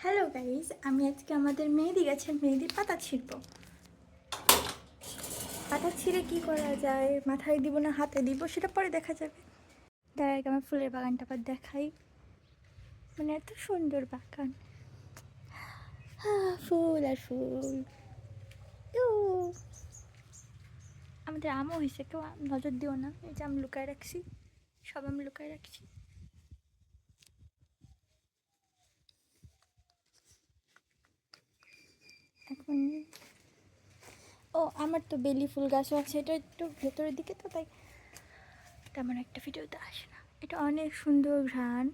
Hello guys, আমি আজকে আমাদের মেহেদি গাছের মেহেদির পাতা ছিঁড়ব। পাতা ছিঁড়ে কি করা যায়, মাথায় দিব না হাতে দিব সেটা পরে দেখা যাবে। তার আগে আমার ফুলের বাগানটা আবার দেখাই। মানে এত সুন্দর বাগান, ফুল আর ফুল। আমাদের আমও হয়েছে, কেউ নজর দিও না। এই যে আমি লুকায় রাখছি, সব আমি লুকায় রাখছি। এখন আমার তো বেলি ফুল গাছও আছে, এটা একটু ভেতরের দিকে, তো তাই তেমন একটা ভিডিওতে আসে না। এটা অনেক সুন্দর ঘ্রাণ,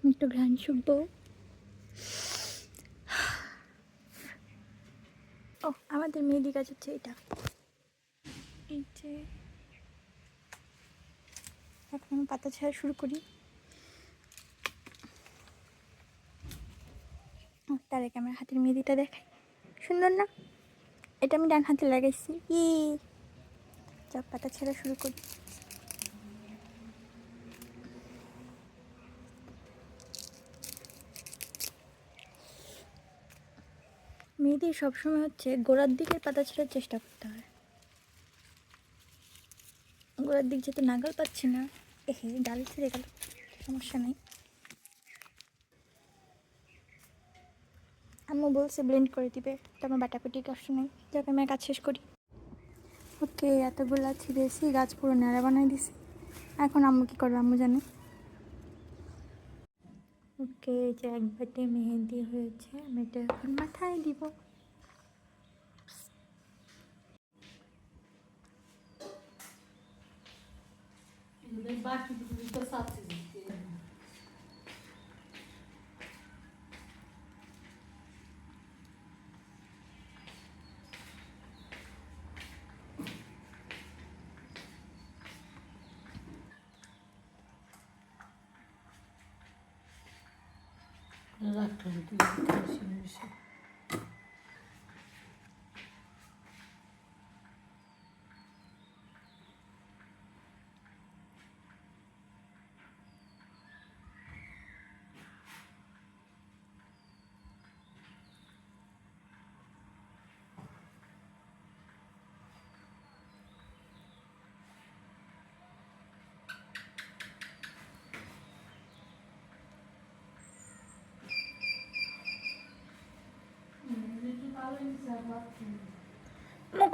একটু ঘ্রাণ শুকবো। আমাদের মেহেদি গাছ হচ্ছে এটা। এই যে এখন আমি পাতা ছাড়া শুরু করি। তার আগে আমার হাতের মেহেদিটা দেখাই, সুন্দর না? এটা আমি ডান হাতে লাগাইছি। সব পাতা ছেঁড়া শুরু করি। মেহেদি সবসময় হচ্ছে গোড়ার দিকের পাতা ছেঁড়ার চেষ্টা করতে হয়। গোড়ার দিক যেহেতু নাগাল পাচ্ছি না, ডাল ছিঁড়ে গেল, সমস্যা নেই। আম্মু বলছে ব্লেন্ড করে দিবে, তো আমার বাটাকুটি কষ্ট নেই। যাকে আমি কাজ শেষ করি। ওকে, এতগুলা ছিঁড়েছি, গাছ পুরো ন্যাড়া বানাই দিছি। এখন আম্মু কী করবে আম্মু জানে। ওকে, যে এক বাটি মেহেদি হয়েছে, আমি এটা এখন মাথায় দিব।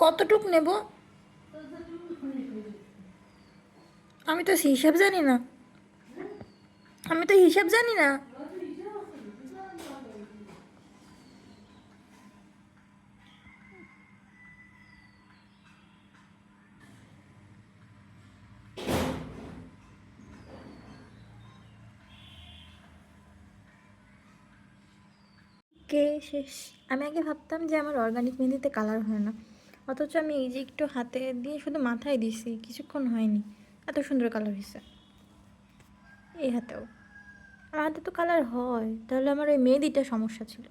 কতটুক নেব? আমি তো হিসাব জানি না। শেষ। আমি আগে ভাবতাম যে আমার অর্গানিক মেহেদিতে কালার হয় না, অথচ আমি এই যে একটু হাতে দিয়ে শুধু মাথায় দিছি, কিছুক্ষণ হয়নি, এত সুন্দর কালার হয়েছে। এই হাতেও, আমার হাতে তো কালার হয়, তাহলে আমার ওই মেহেদিটা সমস্যা ছিল।